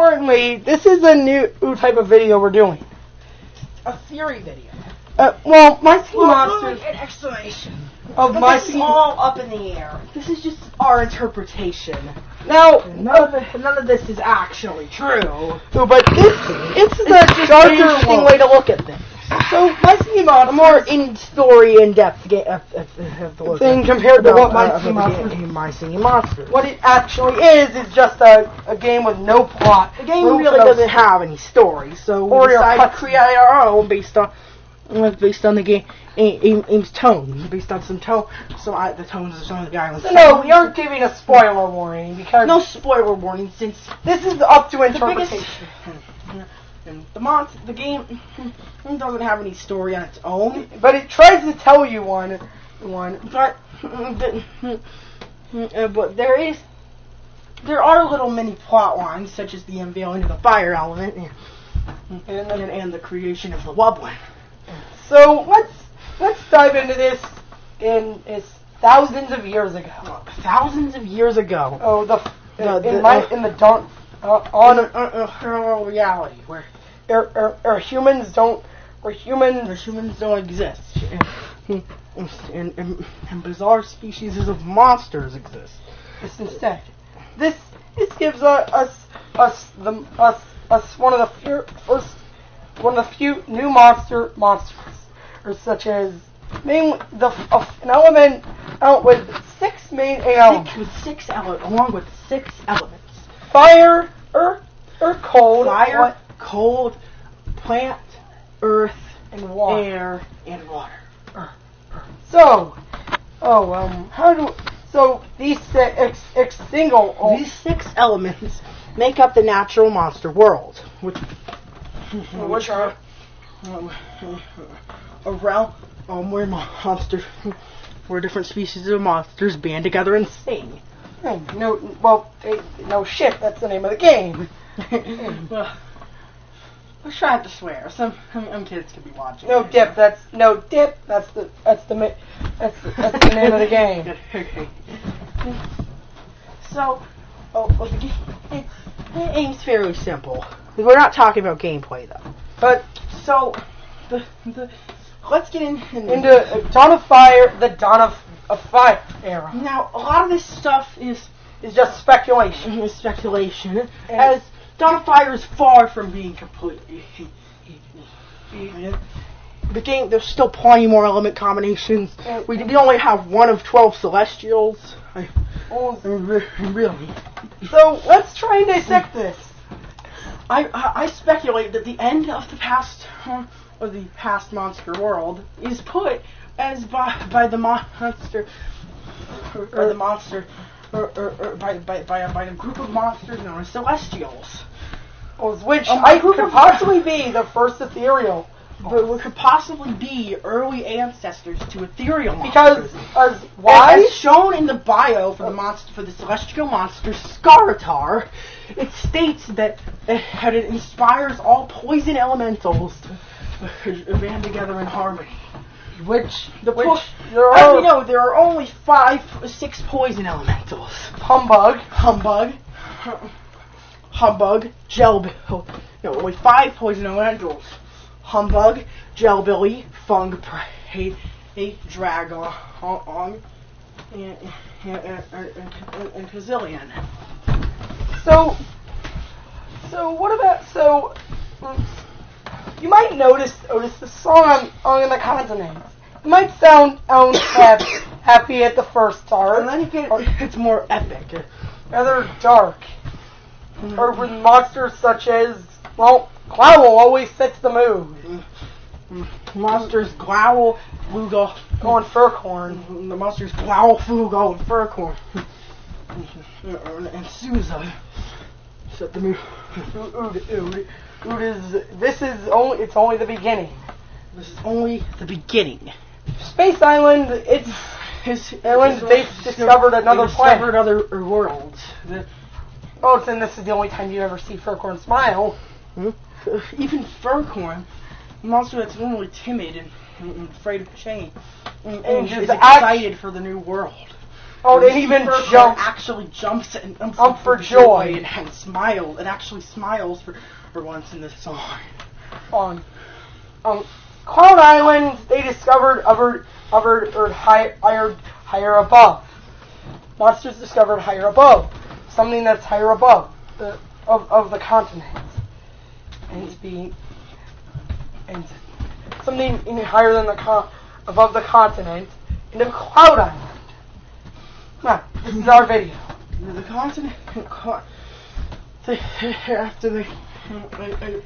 importantly, this is a new type of video we're doing. A theory video. Well, My Singing Monsters... An explanation. Of My Singing... all up in the air. This is just our interpretation. Now, none of this is actually true. No, but it's the darker, interesting way to look at things. So, My Singing Monsters... A more in-story, in-depth thing compared to what My Singing Monsters. What it actually is just a game with no plot. The game really doesn't have any story, so we decided to create our own based on the game's tone, based on the tones of some of the islands. No, we aren't giving a spoiler warning because no spoiler warning since this is up to interpretation. The game doesn't have any story on its own, but it tries to tell you one. But there are little mini plot lines such as the unveiling of the fire element and the creation of the wublin. So let's dive into this. It's thousands of years ago. Thousands of years ago. Oh, in the dark on reality where humans don't exist, and bizarre species of monsters exist. Instead, this gives us one of the few new monsters, such as an element with six main elements. Along with six elements: fire, earth, cold, plant, earth, and water. Air, and water. These six elements make up the natural monster world, which are a realm where different species of monsters band together and sing. No shit. That's the name of the game. Let's try not to swear. Some kids could be watching. No dip. That's the name of the game. Okay. So, the game's fairly simple. We're not talking about gameplay though. But so let's get into Dawn of Fire, the Dawn of Fire era. Now, a lot of this stuff is just speculation. As Dawn of Fire is far from being complete. The game, there's still plenty more element combinations. We only have one of 12 Celestials. Really. So let's try and dissect this. I speculate that the end of the past monster world is put as by the monster by a group of monsters known as Celestials, which could possibly be the first ethereal. But what could possibly be early ancestors to ethereal monsters. Because why? As shown in the bio for the celestial monster Skaratar, it states that it inspires all poison elementals to band together in harmony. As we know, there are only 6 poison elementals. Humbug, only 5 poison elementals. Humbug, Jelbilly, Fung, Prey, Dragon, and Pazillion. So what about you might notice the song on the consonants. It might sound happy at the first start, and then it's more epic, rather dark, or with monsters such as Growl always sets the mood. Monsters Growl, Flugo, and Furcorn. The monsters Growl, Flugo, and Furcorn. And Sousa set the mood. It's only the beginning. This is only the beginning. Space Island, they've discovered another planet. Discovered other worlds. And this is the only time you ever see Furcorn smile. Even Furcorn, a monster that's normally timid and afraid of change, and is excited for the new world. Oh, they even jump. Actually jumps and Up for joy. and smiles. It actually smiles for once in this song. On Cloud Island, they discovered higher above. Monsters discovered higher above, something that's higher above of the continent, and something higher than above the continent in the Cloud Island. Now, this is our video. The continent. After they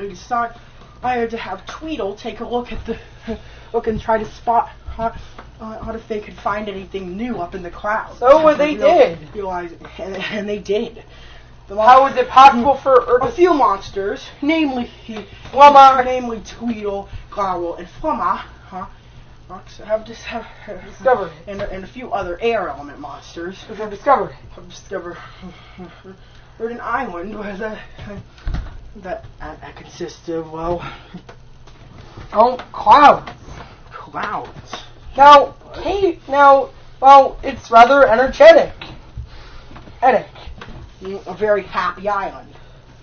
decided to have Tweedle take a look and try to spot if they could find anything new up in the clouds. So they did. And they did. How was it possible for a few monsters, namely Tweedle, Growl, and Flumma, have discovered it, and a few other air element monsters have discovered an island that consists of clouds. Now, it's rather energetic. A very happy island.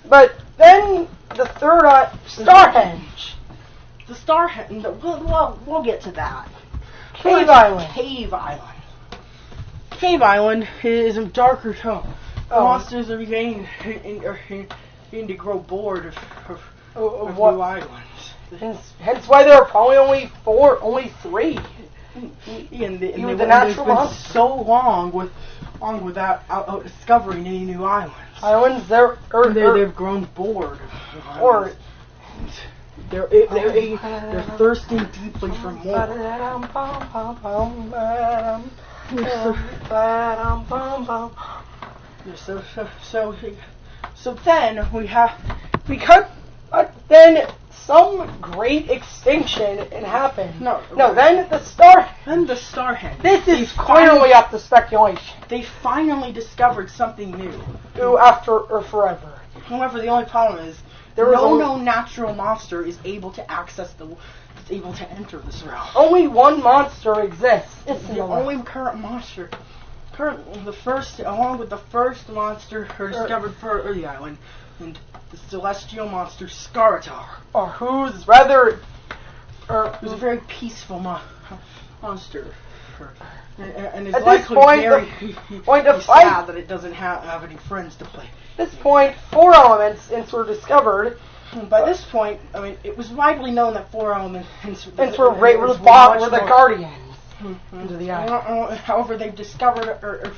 But then the third Starhenge. The Starhenge. We'll get to that. Cave Island. Cave Island is a darker tone. The monsters are beginning to grow bored of new islands. Hence why there are probably only three. And they've been so long without discovering any new islands. They've grown bored. They're thirsting deeply for more. So then then some great extinction happened. Then the Starhenge. This is clearly up to speculation. They finally discovered something new. After forever. However, the only problem is no natural monster is able to enter this realm. Only one monster exists. The only current monster. Along with the first monster discovered for the island, and the celestial monster Skaratar. Who's a very peaceful monster. And is at likely very sad that it doesn't have any friends to play. At this point, 4 elements were discovered. By this point, it was widely known that 4 elements were the guardians into the island. However, they've discovered, or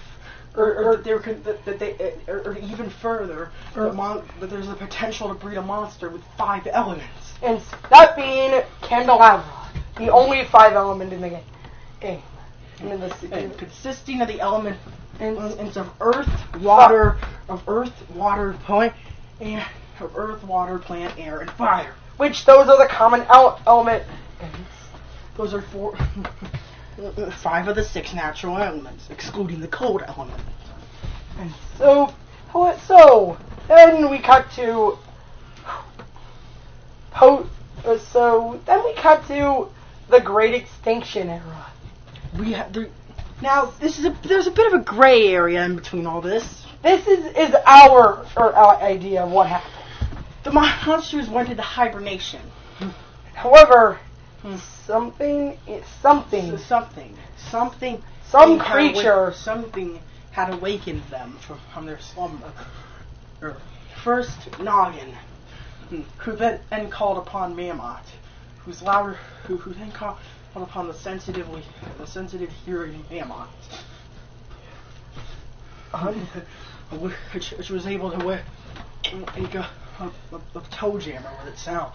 even further, that there's the potential to breed a monster with 5 elements. And that being Candelabra, the only 5 element in the game. And consisting of the elements of earth, water, plant, air, and fire. Which those are the common element. Those are 5 of the 6 natural elements, excluding the cold element. And so then we cut to the Great Extinction Era. There's a bit of a gray area in between all this. This is our idea of what happened. The monsters went into hibernation. However, some creature had awakened them from their slumber. First, Noggin, who then called upon Mammoth, who then called upon the sensitive hearing Mammoth, which was able to make a toe jammer with its sound.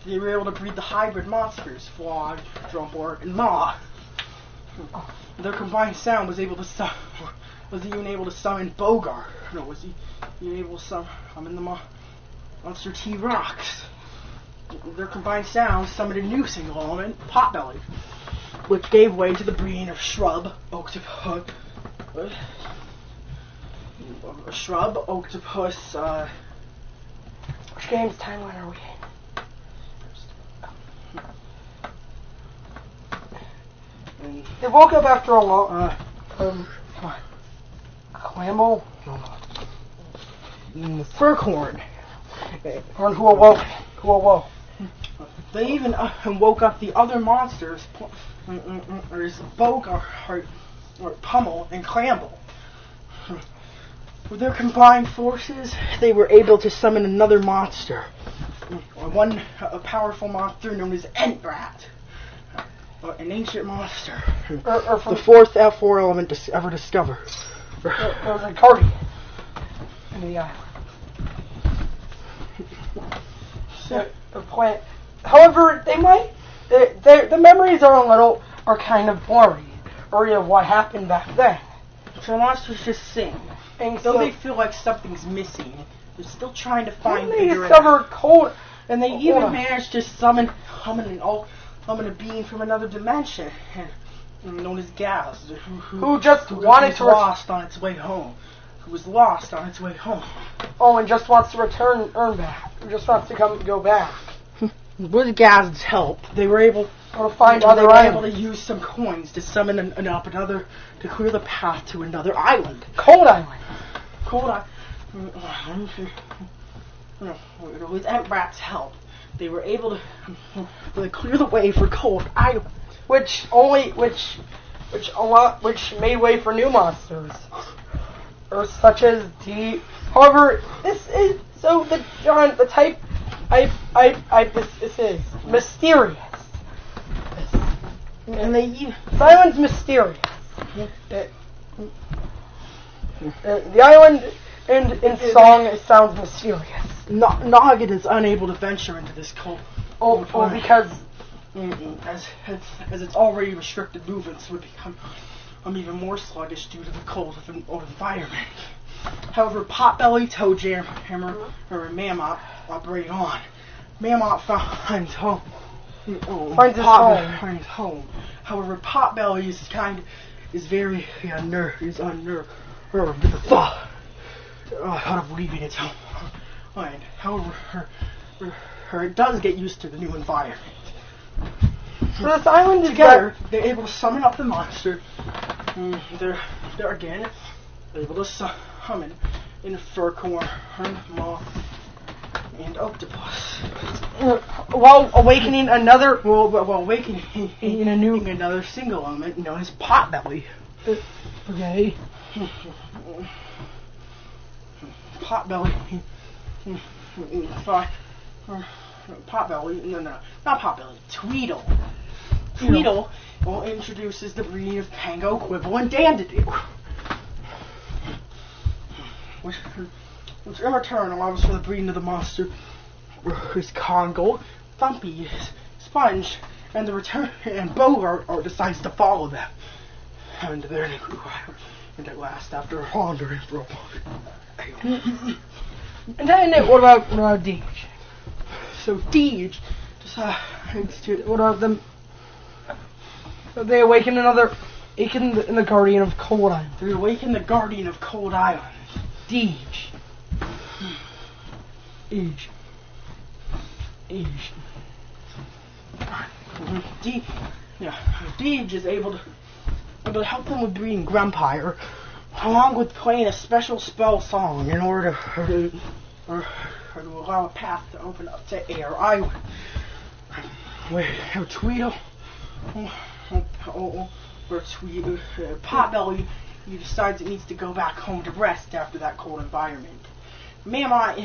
They were able to breed the hybrid monsters, Flog, Drumpor, and Maw. Their combined sound was even able to summon Bogar. Was he able to summon the monster T-Rox. Their combined sound summoned a new single element, Potbelly, which gave way to the breeding of Shrub, Octopus, Which game's timeline are we in? They woke up after a long... Come on. Clamble? Furcorn. Or who awoke? Who awoke? They even woke up the other monsters, Boke or Pummel and Clamble. With their combined forces, they were able to summon another monster. A powerful monster known as Entrat. An ancient monster. The fourth F4 element ever discovered. There was a guardian in the island. The plant. However, the memories are kind of blurry of what happened back then. So monsters just sing. And Though they feel like something's missing, they're still trying to find. They discovered cold, and they even managed to summon a being from another dimension, known as Gaz, who just wanted to lost on its way home. Who was lost on its way home. Oh, and just wants to earn back. Just wants to go back. With Gaz's help, they were able to find they other were islands. able to use some coins to summon another to clear the path to another island. Cold Island. Cold Island. With Entrat's help, they were able to clear the way for Cold Island, which made way for new monsters, or such as D. However, this is the type. This is mysterious. And this island's mysterious. The island in song it sounds mysterious. Noggin is unable to venture into this cold. Because as its already restricted movements would become even more sluggish due to the cold of environment. However, Potbelly, Toadjammer, and Mammoth operate on. Mammoth finds home. Finds his home. However, Potbelly is very unnerved with the thought of leaving its home. And however, it does get used to the new environment. So this island together, they're able to summon up the monster. They're again able to summon in Furcorn, Moth, and Octopus. While awakening another. In another single element known as Potbelly. Okay. Potbelly. Potbelly. No, not Potbelly. Tweedle. Tweedle introduces the breeding of Pango, Quibble, and Dandidoo. Which in return allows for the breeding of the monster is Congo, Thumpy, Sponge, and Bogart decides to follow them. And there they grew up. And at last, after wandering for a while. And then what about Deej? So Deej decides to. What about them? They awaken the Guardian of Cold Island. They awaken the Guardian of Cold Island. Deej. Deej is able to help them with breeding Grumpire, along with playing a special spell song in order to allow a path to open up to Air Island. Where Tweedle Potbelly decides it needs to go back home to rest after that cold environment. Mammoth,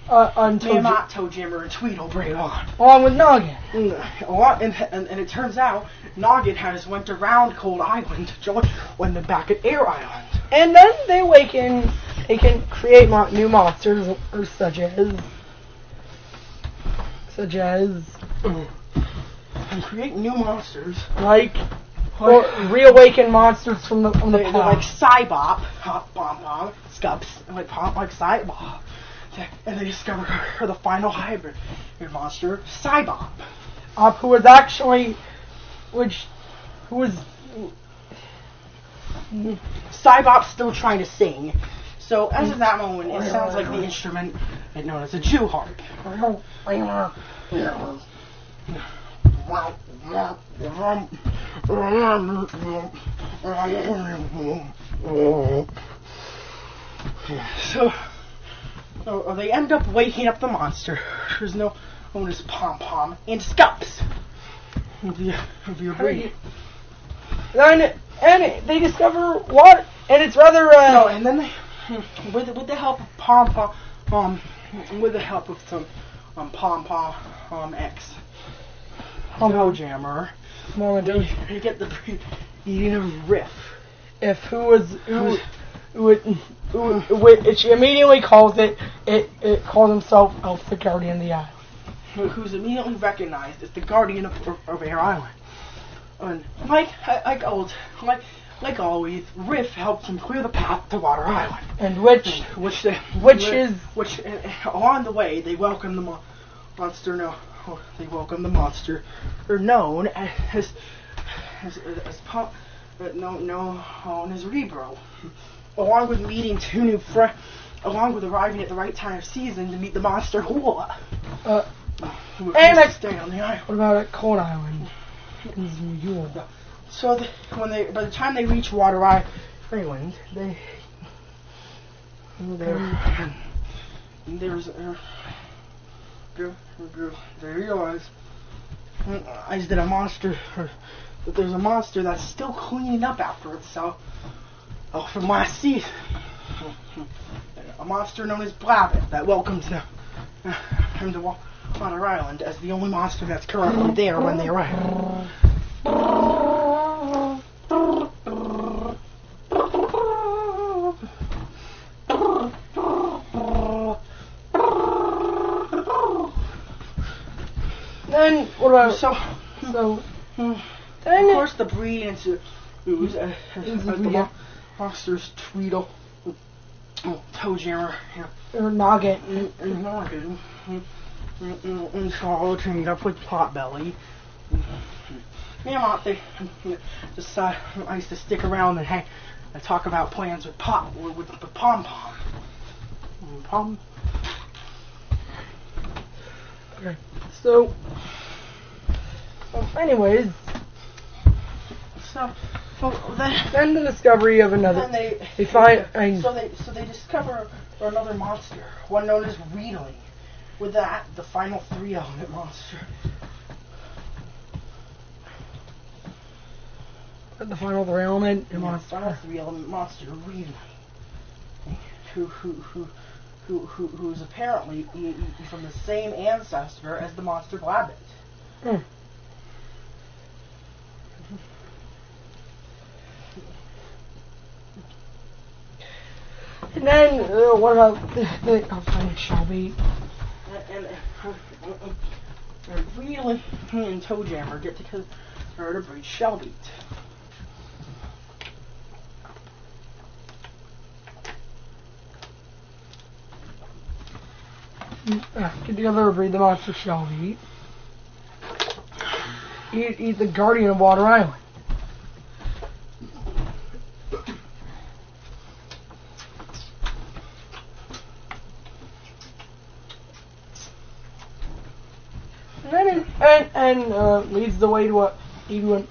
Toadjammer, and Tweedle bring it on. Along with Noggin. And it turns out Noggin has went around Cold Island to join when they're back at Air Island. And then they awaken. They can create new monsters, or such as. And create new monsters or reawaken monsters from the past. Like Cybop, Bomb, Scups, like Cybop. And they discover the final hybrid monster, Cybop. Who was actually, Cybop's still trying to sing. So as of that moment, it sounds like the instrument known as a Jew harp. So they end up waking up the monster. There's no known as Pom Pom and Scups. If you agree. And they discover what, and it's rather and then they, with the help of Pom Pom, with the help of some Pom Pom X Toe Jammer, you get the eating of Riff. Which immediately calls it calls himself Elf the Guardian of the Eye. Who's immediately recognized as the guardian of Air Island. And like always, Riff helps him clear the path to Water Island. And which along the way they welcome the monster. No, they welcome the monster, or known as Rebro. Along with meeting two new friends, along with arriving at the right time of season to meet the monster Hula. And stay on the island. What about at Cold Island? So by the time they reach Water Island, they realize that there's a monster that's still cleaning up after itself. From last season, a monster known as Blabbit that welcomes him to Water Island as the only monster that's currently there when they arrive. Then what about then of course the breed ensues as the monsters Tweedle, Toe Jammer, or Nugget, and Charlotte teamed up with Potbelly. They decide I used to stick around and talk about plans with the Pom Pom. Okay. So anyways, then the discovery of another. They find. So they discover another monster, one known as Wheedling. With that, the final 3-element monster. The final 3-element monster. Final 3-element monster, Wheedling, who's apparently from the same ancestor as the monster Blabbit. And then, what about the Shelby? And Wheedling and Toe Jammer get together to breed Shelby. Get together to breed the monster Shelby. He's the guardian of Water Island. And leads the way to even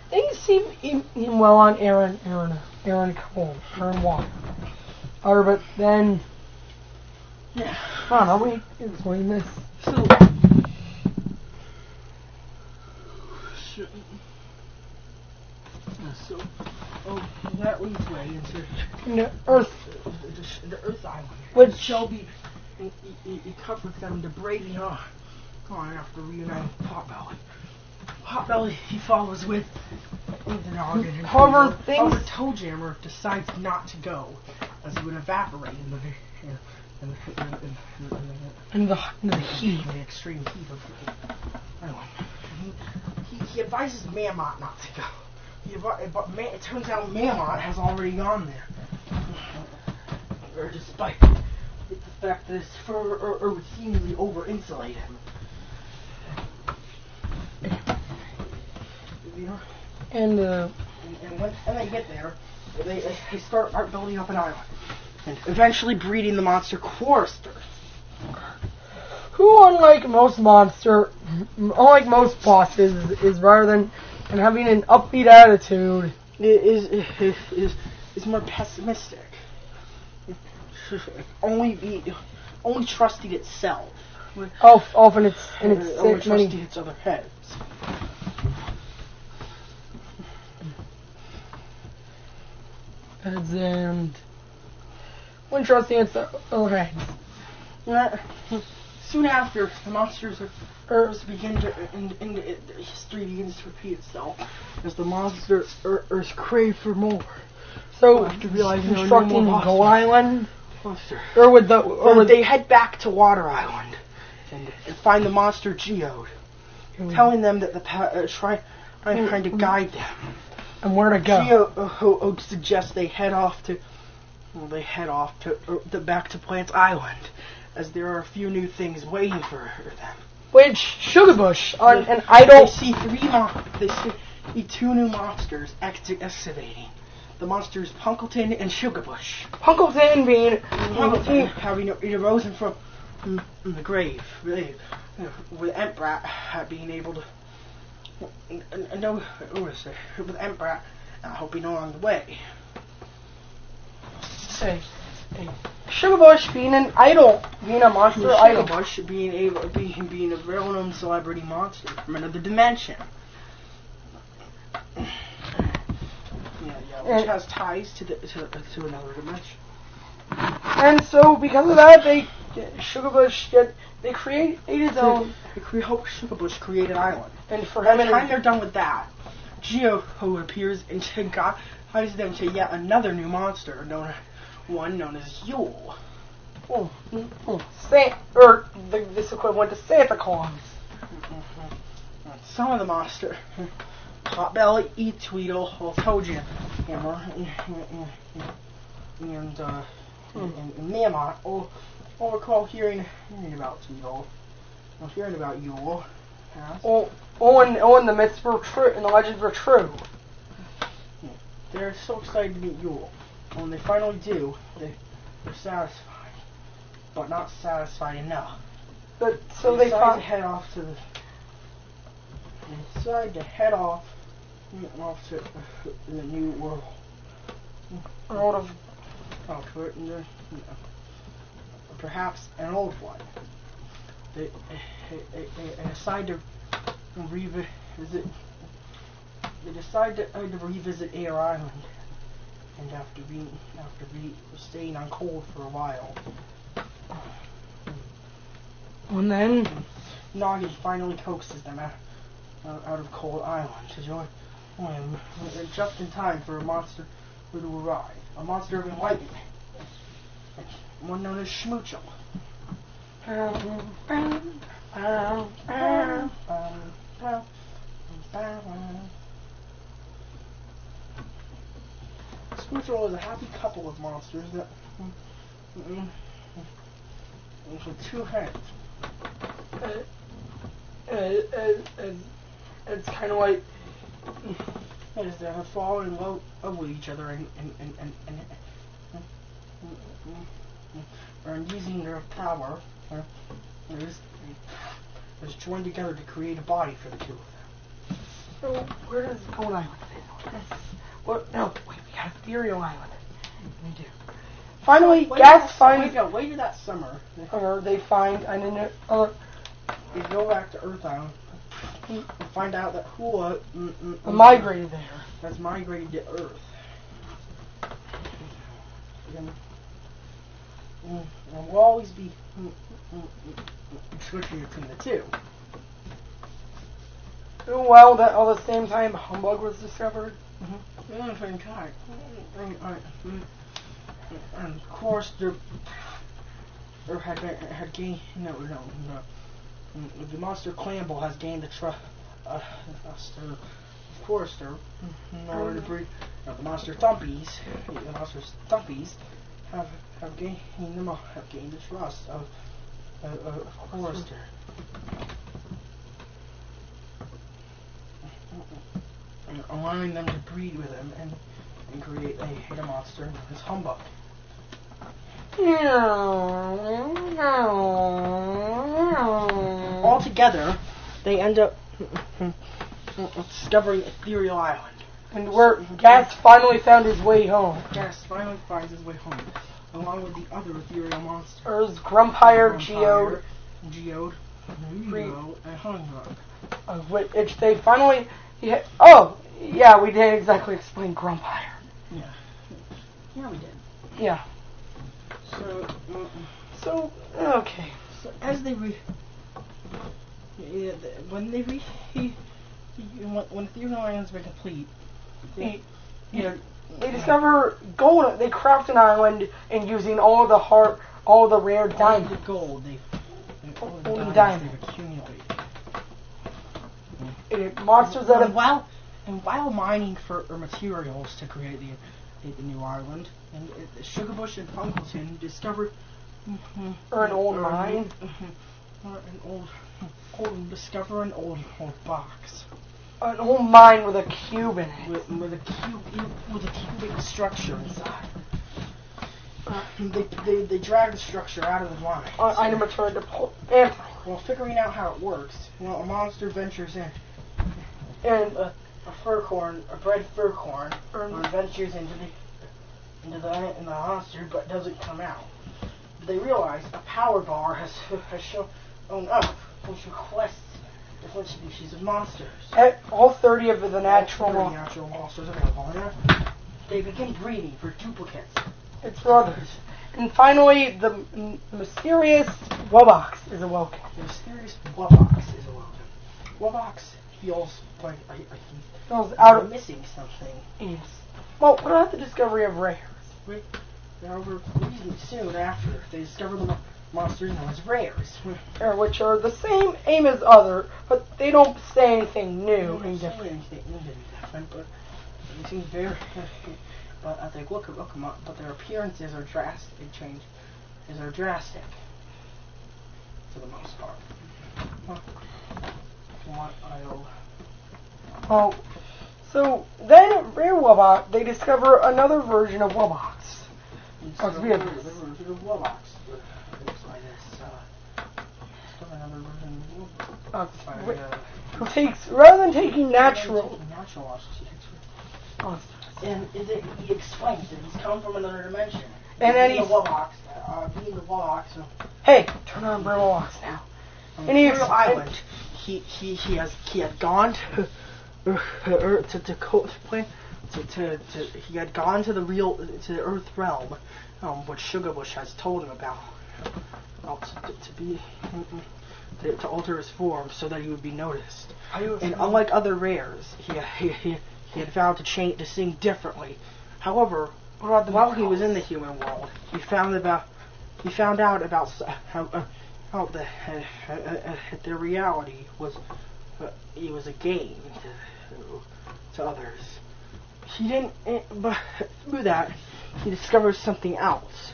things seem him well on Aaron Water. But then I don't know, we explain this. So that leads way into the Earth Island, which Shelby he comforts them to braving on after reuniting with Potbelly. Potbelly he follows with the dog, and however Toe Jammer decides not to go, as he would evaporate in the heat, the extreme heat of the island. He advises Mammoth not to go. But it turns out Mammoth has already gone there, despite the fact that his fur would seemingly over-insulate him. and when they get there, they start building up an island, and eventually breeding the monster Quarster, who, unlike most bosses, is rather than and having an upbeat attitude is more pessimistic. Only trusting itself. Often it's only trusting its other heads. And when trusting its other heads. Soon after, the monsters begin to, and history begins to repeat itself as the monsters crave for more. So, after realizing constructing Gold Island, they head back to Water Island and find the monster geode, telling them that trying to guide them and where to go. Geode suggests they head off to back to Plant Island, as there are a few new things waiting for them. Which Sugarbush and I don't see two new monsters excavating. The monsters Punkleton and Sugarbush. Punkleton having arisen from the grave, with Emprat being able to with Emprat hoping along the way. Sugarbush being an idol, being a monster idol. Sugarbush being a well-known celebrity monster from another dimension. Which has ties to another dimension. And so, because of that, Sugarbush create its own. Sugarbush create an island. And for by him, the time they're done with that, Geo appears and guides them to yet another new monster, known as Yule. This equivalent to Santa Claus. Some of the monster. Potbelly, Eat Tweedle, Toadjam, Hammer, and Mammoth all recall hearing about Tweedle, hearing about Yule. And the myths were true, and the legends were true. They're so excited to meet Yule. When they finally do, they're satisfied, but not satisfied enough. But so they decide to head off to the new world. Perhaps an old one. They decide to revisit. They decide to revisit Air Island, and after staying on cold for a while. And then Noggy finally coaxes them out of Cold Island to join him just in time for a monster to arrive. A monster of enlightenment. One known as Schmoochel. Schmoochel is a happy couple of monsters that with two heads. It's kind of like as they have fallen in love with each other and using their power, is joined together to create a body for the two of them. So where does Gold Island fit? What? No, wait, we got Ethereal Island. We do. Finally, Gas finds. Later that summer, They find they go back to Earth Island and find out that Hula migrated there. Has migrated to Earth. And we'll always be switching between the two. Well, at the same time, Humbug was discovered. At the same time. And of course, there had gained the monster Clamble has gained the trust. Of course, in order to breed the monster Thumpies, have gained the trust of Forrester. Allowing them to breed with him and create a monster known as Humbug. Altogether, they end up discovering Ethereal Island. And where Gas finally found his way home. Gas finally finds his way home, along with the other ethereal monsters. There's Grumpire, Geode, Nemo, and Hungrock. which they finally... oh, yeah, we didn't exactly explain Grumpire. Yeah. Yeah, we did. Yeah. So, okay. So as they when Ethereal Island's been complete, They discover gold. They craft an island and using all the rare diamonds. The gold all the diamonds they've accumulated. Monsters that have While mining for materials to create the new island, and Sugarbush and Funkleton discovered an old mine. Discover an old box. An old mine with a cube in it. With a cubic structure inside. They drag the structure out of the mine. Item returned to While figuring out how it works, a monster ventures in. And a bred furcorn, ventures into the monster, but doesn't come out. They realize a power bar has shown up, which requests different species of monsters. All 30 of the natural monsters available. They begin breeding for duplicates. Its brothers. And finally, the mysterious wubbox is awoken. The mysterious wubbox is awoken. Wubbox feels like he's missing something. Yes. Well, what about the discovery of rares? However, soon after, they discover the monsters known as rares. Which are the same aim as other, but they don't say anything new and different. But they seem very... But I think look them up. But their appearances are drastic. Are drastic for the most part. Oh, so then at Rare Wubbox, they discover another version of Wubbox. The version of Wubbox looks like this. Another version of Wubbox. Rather than taking natural monsters. And he explains that he's come from another dimension. And then he's being the Wubbox. Hey, turn on Wubbox now. And Ethereal Island. He had gone to he had gone to the Earth realm, which Sugarbush has told him about, to alter his form so that he would be noticed. And unlike other rares, he had vowed to sing differently. However, while he was in the human world, he found out about how their reality was it was a game to others. He didn't, but through that, he discovers something else.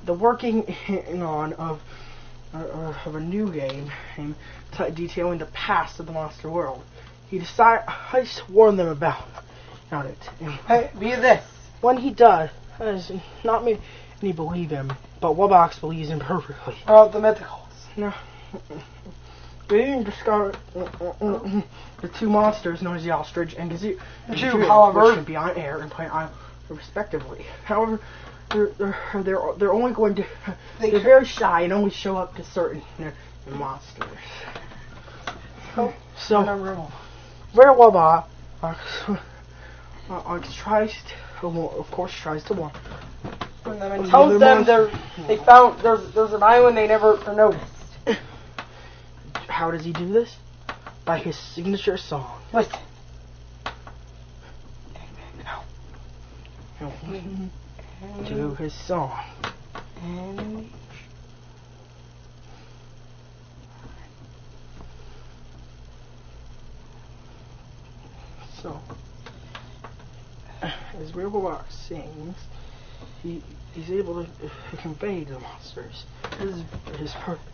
The working on of a new game detailing the past of the monster world. He decided to warn them about it. Hey, be this. When he does, not many believe him, but Wubbox believes him perfectly. About the mythicals. No. They didn't discover the two monsters known as the ostrich and Gazoo, which should be on air and play on respectively. However, they're only going to they're very shy and only show up to certain monsters. So Rare Wubbox tries to warn. And tells them they found there's an island they never noticed. How does he do this? By his signature song. Listen. To his song. So, as Rare Wubbox sings, he's able to convey to the monsters his purpose.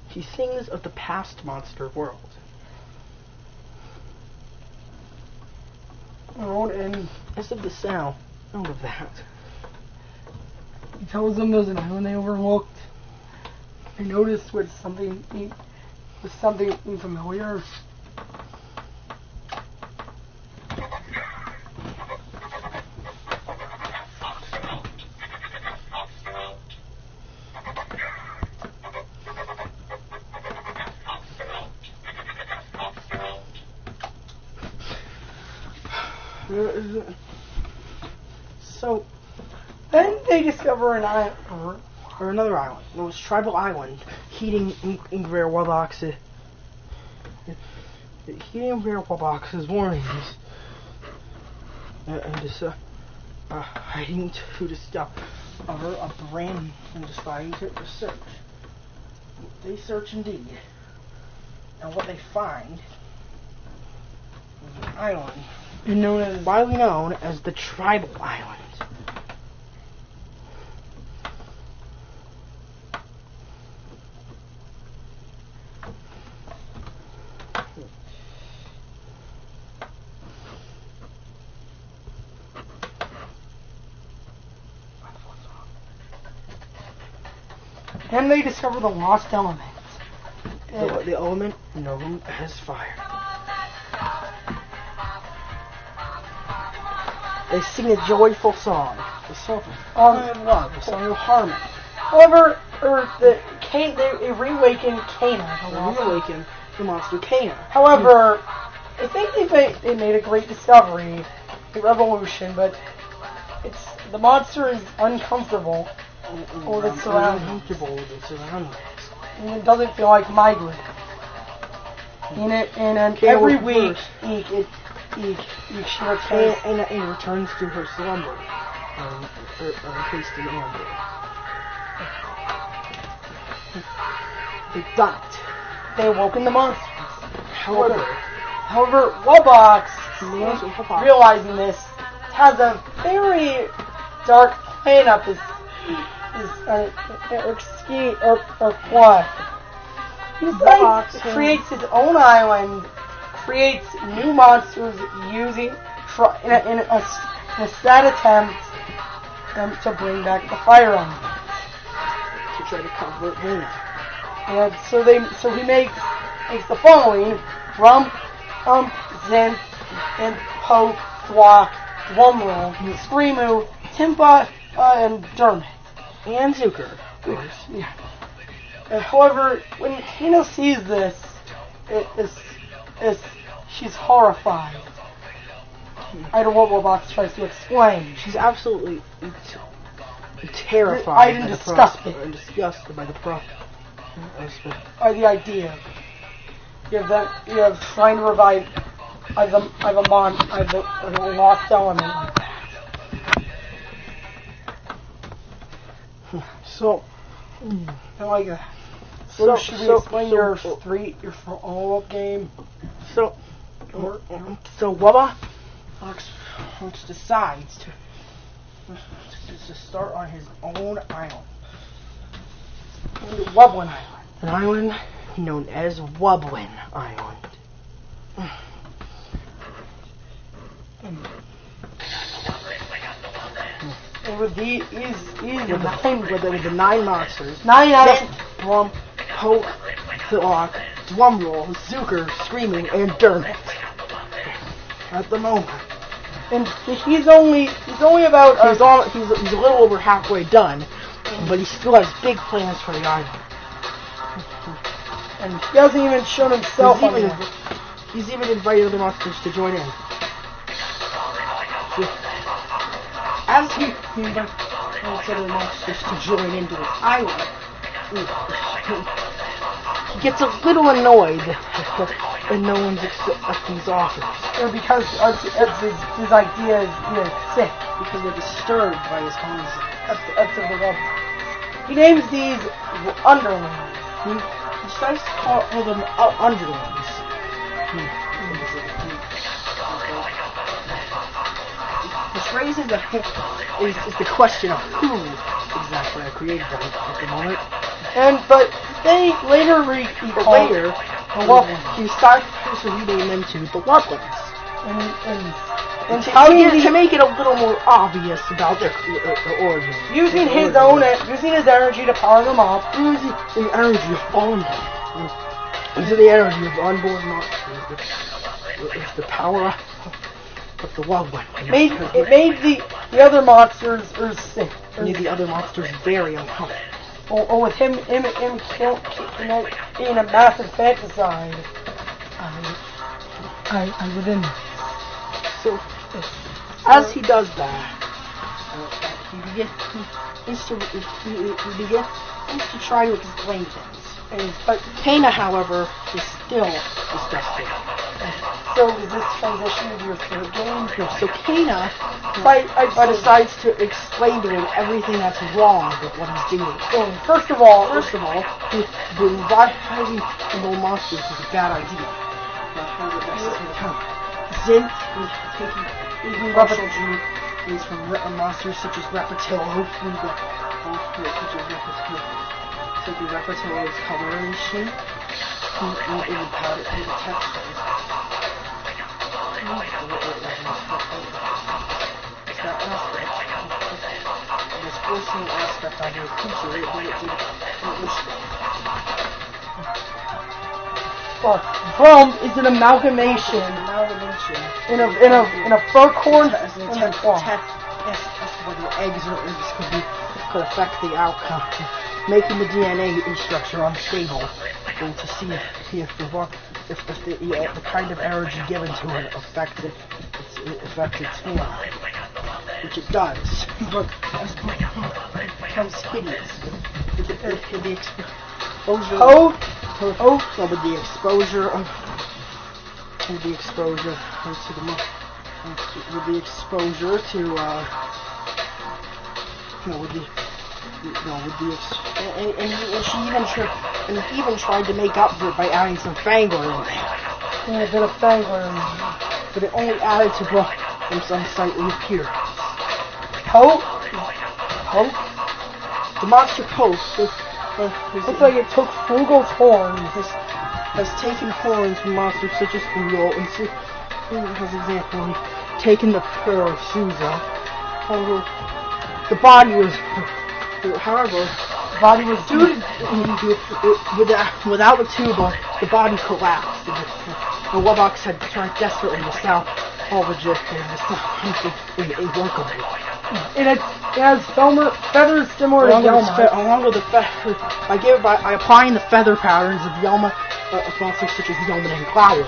He sings of the past monster world. And as of the sound of that, he tells them there's an island they overlooked. I noticed with something familiar. So, Then they discover an island. or another island. It was Tribal Island, heating in rare wubbox. Heating rare wubbox's warnings. And hiding to discover a brand and deciding to search. They search indeed. And what they find is an island widely known as the Tribal Island. And they discover the lost element. The element known as fire. They sing a joyful song. The song of love, the song of harmony. However, they reawaken Kana. They reawaken the monster Kana. However, I think they made a great discovery, a revolution, but the monster is uncomfortable with its surroundings. And it doesn't feel like migrating. And every week, she returns. And returns to her slumber, encased in amber. They've done it. They awoken the monsters. However, wubbox, realizing this, has a very dark plan up his scheme or plot. He decides to create his own island, creates new monsters using in a sad attempt to bring back the fire element. To try to convert Luna. And so he makes the following: Rump, Zin, and Po, Thwa, Drumroll, Screamoo, Timpa, and Dermot. And Zucker, of course. Yeah. However, when Tina sees this, she's horrified. I don't know what wubbox tries to explain. She's absolutely terrified and disgusted by the by the idea. You have trying to revive a lost element like that. So, I like that. So should we explain your follow-up game? So Wubba decides to start on his own island. Wublin Island. An island known as Wublin Island. And with the nine monsters. 9 out of Plump, Poke, Thlock, Drumroll, Zucker, Screaming, and Dermot. At the moment. And he's only about he's a little over halfway done, but he still has big plans for the island. And he hasn't even shown himself he's even invited other monsters to join in. As he invites other monsters to join into his island, he gets a little annoyed that no one's accepting his offers. Or because his ideas are sick. Because they're disturbed by his concept. That's the wubbox. He names these underlings. He decides to call them underlings. Which raises is the question of who exactly I created them at the moment. But they later he decides to rename them to the Wublins. And to make it a little more obvious about their origin. Using his energy to power them up. Using the energy of unborn monsters. It's the power of the wublin. It made the other monsters the other monsters very uncomfortable. Or with him being a massive fantaside. I wouldn't. So, as he does that, he begins to try to explain things. But Kana, however, is still disgusted. So is this transition into your third game? No, so Kana decides to explain to him everything that's wrong with what he's doing. First of all, the reviving the little monsters is a bad idea. Zin taking partial genes from monsters such as Rapatillo. So the Rapatillo's coloration in the powder and the textures. That aspect, this forcing aspect of your creature, Drum is an amalgamation in a fur corn test whether eggs could affect the outcome, making the DNA structure unstable, and to see if the kind of energy given to it affected its form, which it does, but it becomes hideous. With the and he even tried to make up for it by adding some fangler in there. Yeah, a bit of fangler in there. But it only added to some unsightly appearance. The monster Post looks like it took Frugal's horns. Has taken horns from monsters such as Frugal and has example taken the fur of Souza. However, the body was suited without the tuba. The body collapsed. The wubbox had tried desperately to salvage it, and it's inworkable. And it has feathers similar to Yelma. Along with the feathers, by applying the feather patterns of Yelma, of monsters such as Yelma and Growl.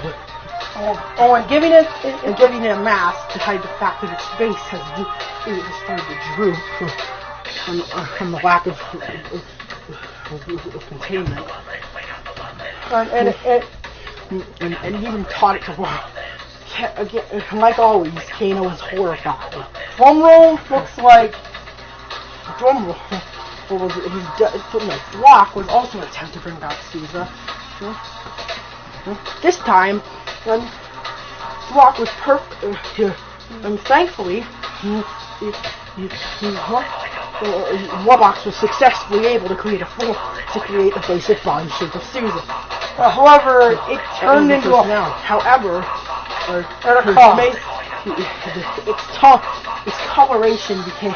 And giving it a mask to hide the fact that its face has started to droop from the lack of containment. And even taught it to walk. Again, like always, Kana was horrified. Drumroll looks like Flock was also an attempt to bring back Souza. This time, Flock was perfect, and thankfully, wubbox was successfully able to create the basic body shape of Souza. However, it turned into a now. However, its coloration became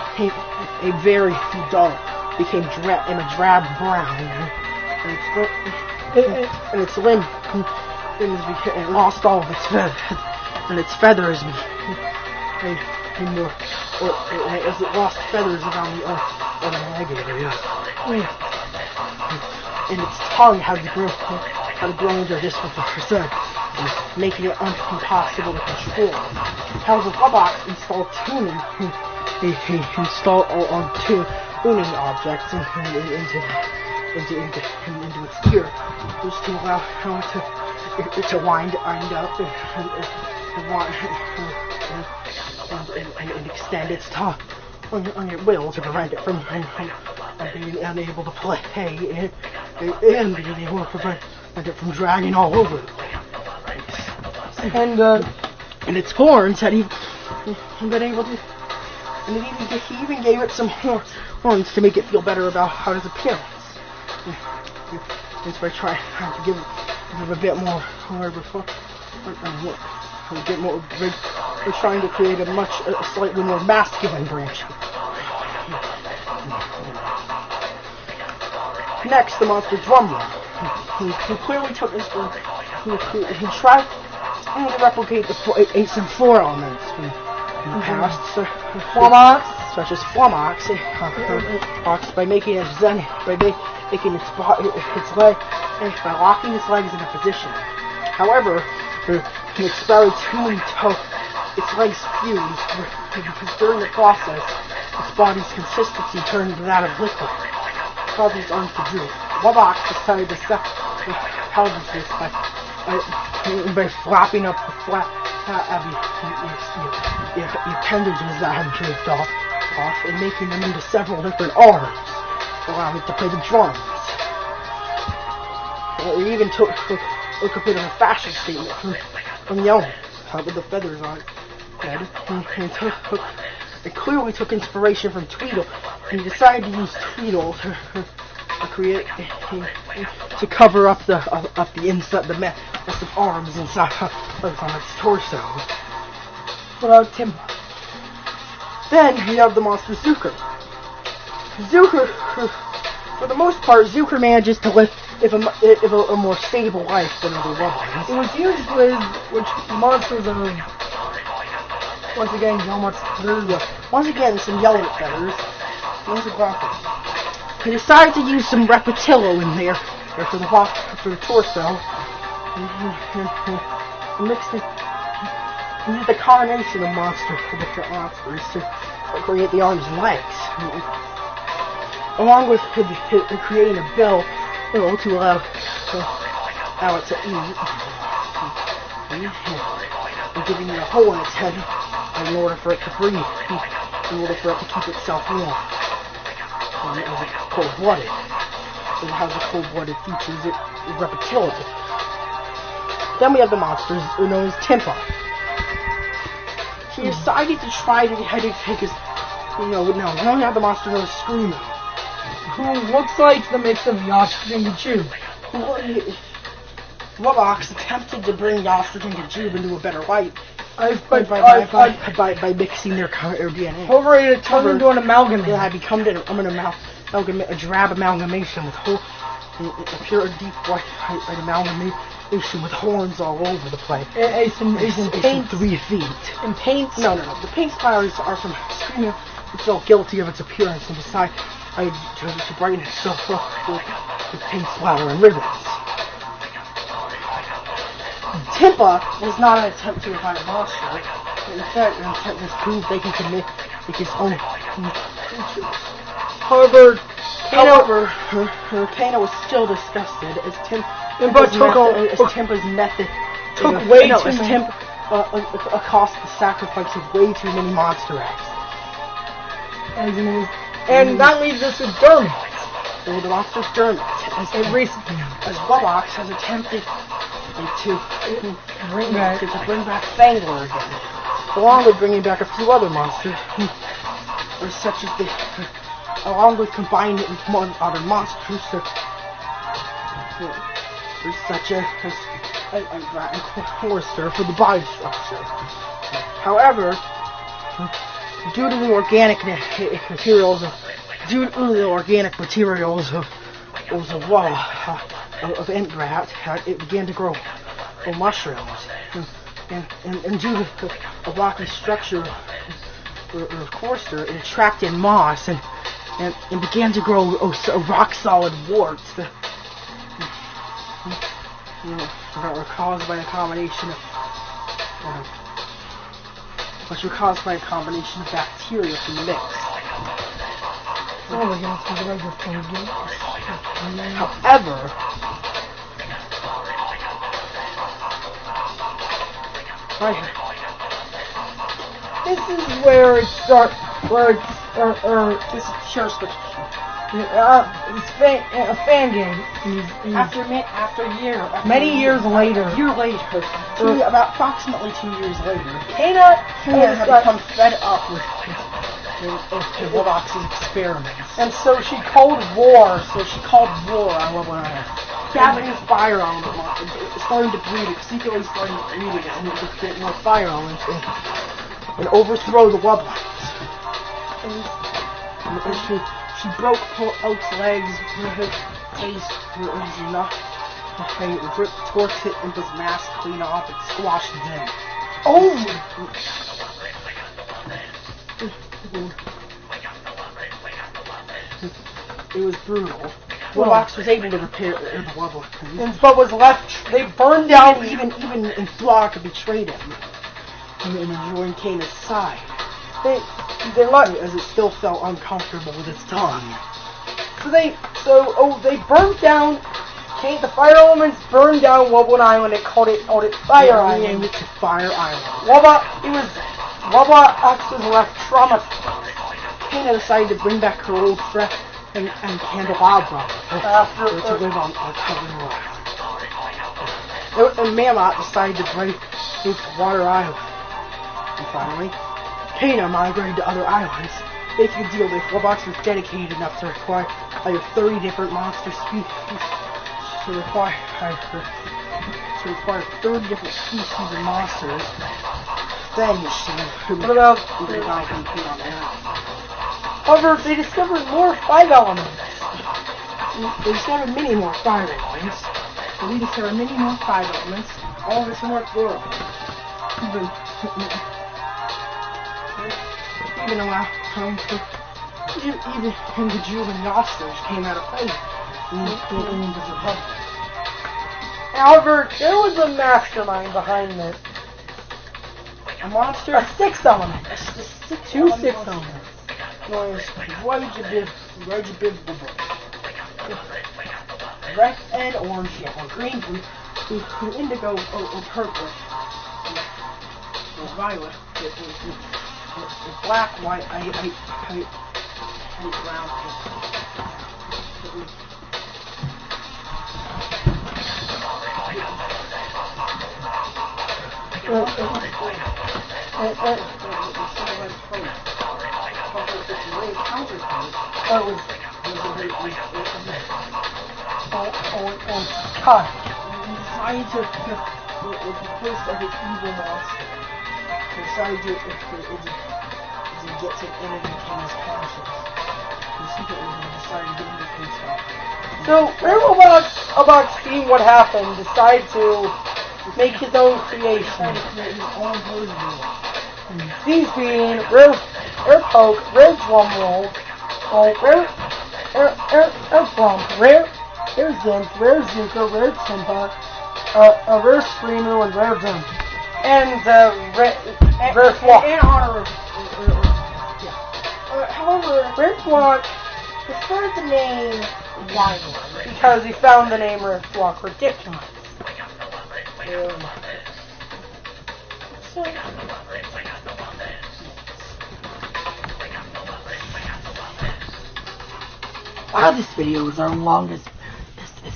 a very dull, became a drab brown, and its limb lost all of its feathers, and its feathers as it lost feathers around the leg area, and its tongue had grown into this percent, making it impossible to control. However, wubbox installed tuning. He installed tuning objects into its ear, just to allow it to wind up and extend its tongue on your will to prevent it from being unable to play and being able to prevent it from dragging all over the place. And its horns had even been able to, and he even gave it some horns to make it feel better about its appearance. And so I tried to give it a bit more, however, We're trying to create a slightly more masculine branch. Next, the monster drummer. He clearly took his. He tried to replicate some floor elements from the past, such as flummox, by making its leg, by locking its legs in a position. However, he expired too many its legs fused, because during the process, its body's consistency turned to that of liquid, causing its arms to droop. Wubbox decided to salvage this by flapping up the flat appendages that had drooped off and making them into several different arms, allowing it to play the drums. It even took a bit of a fashion statement from Yellow, with the feathers on its head. It clearly took inspiration from Tweedle, and he decided to use Tweedle to cover up the inside, the mess of arms inside on its torso. What about Tim? Then we have the monster Zucker. For the most part, Zucker manages to live a more stable life than other wublins. It was used with monsters of, once again, some yellow feathers. He decided to use some Repetillo in there for the torso. He mixed it. He used the combination of different monsters to create the arms and legs, along with creating a bill to allow it to eat, and giving it a hole in its head in order for it to breathe, in order for it to keep itself warm. As it's cold-blooded. It has the cold-blooded features it Repetillo. Then we have the monsters known as Timpa. He decided to try to take his. No, we don't have the monster known as Screamer, who looks like the mix of Yostrick and Gajube. Wubbox attempted to bring Yostrick and Gajube into a better light by mixing their DNA. However, it turned into an amalgam. Yeah, I become a drab amalgamation with a pure deep white amalgamation with horns all over the place. It's 3 feet. And paints? No. The paint splatters are from Screamer, who felt guilty of its appearance and decided to brighten itself up with paint splatter and ribbons. Timpa was not an attempt to revive a monster. In fact, an attempt to prove they can make his own creatures. However, Kano was still disgusted as Timpa's method took way too many. Timpa cost the sacrifice of way too many monster eggs. And that leaves us with Dermot. The monster's Dermot, as Wubbox has attempted to bring back Fangler again, along with bringing back a few other monsters, along with combining it with more other monsters, such as Horster for the body structure. However, due to the organic materials of Entbrat, it began to grow mushrooms, and due to the rocky structure of Horster, it attracted moss and began to grow rock solid warts that were caused by a combination of bacteria from the mix. However, this is where it starts. This is pure switch. It's a fan game. Many years later. About approximately 2 years later, Kana had become fed up with Wubbox's experiments. And so she called war. on Wublin Earth. gathering his fire element, starting to breed, secretly starting to breed again, and just get more fire elements and overthrow the wublins. And she broke Oak's legs with her face, torched it into his mask clean off and squashed it in. Oh! It was brutal. Wubbox was able to repair the wublins. But was left, they burned down. Even Flock betrayed him and joined Kana's side. They let, as it still felt uncomfortable with its tongue. So they burnt down. The fire elements burned down Wublin Island. They called it Fire Island. Named it Fire Island. Wubbox was left traumatized. Kana decided to bring back her old friend and Candelabra to live on Southern World. And Mammoth decided to break Water Island. And finally, Kana migrated to other islands, making a deal that Wubbox was dedicated enough to require 30 different monster species. To require 30 different species of monsters. Then she could compete on Earth. However, they discovered more 5 elements. They discovered many more fire elements. So we discovered many more 5 elements, all of this in North World. Even the Julian monsters came out of fight in the Republic. However, there was a mastermind behind this. A monster? A 6 element. Two 6 elements. Known as red and orange, yellow, green, blue, indigo, or purple, or violet, black, white, brown. Cut. Decided to replace every evil monster. Decided to get to enemy King's conscience. And secretly decided to get into King's conscience. So, where Wubbox, seeing what happened, decided to make his own creation. His own version of it. These being rare poke, rare drum roll, rare bump, rare zinc, rare zuka, rare timpa, a rare screamer, and rare boom. And rare flock. In honor of however, Rare flock preferred the name Wildwood because he found the name Rare Flock ridiculous. So, wow, this video was our longest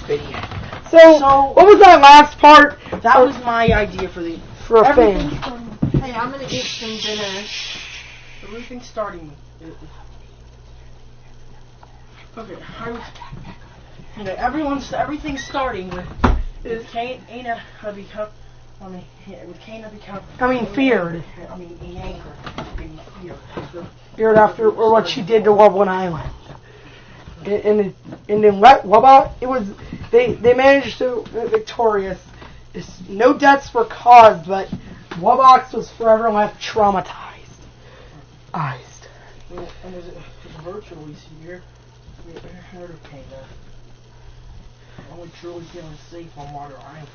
video. So, what was that last part? That was my idea for a thing. Hey, I'm gonna eat some dinner. Everything's starting. Okay, everything's starting with Kana feared. being feared. Feared after what she did to Wublin Island. And then Wubbox, they managed to victorious. No deaths were caused, but Wubbox was forever left traumatized. And as virtually here, we heard of Kana. Only truly feeling safe on Water Island.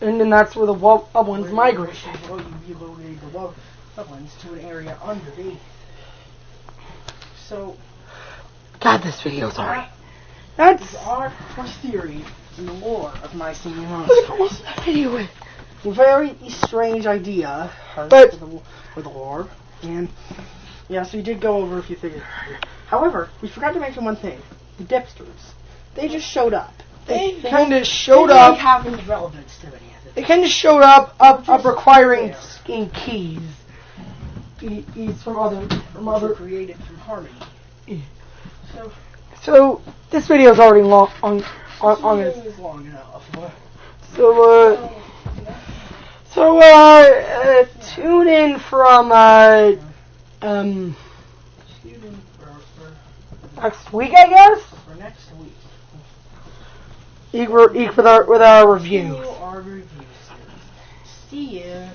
And then that's where the Wublins migrated. You relocated the Wublins to an area underneath. So, God, this video's alright. That's our theory in the lore of my senior Look at what that video is. A very strange idea But for the lore. And yeah, so you did go over a few things. However, we forgot to mention one thing. The Dipsters. They just showed up. They kind of showed up. They didn't have any relevance to any of it. They kind of showed up requiring keys. Keys from other created from Harmony. So this video is already on this. Is long enough. So tune in from next week, I guess. For next week. With our review. Our review series. See ya.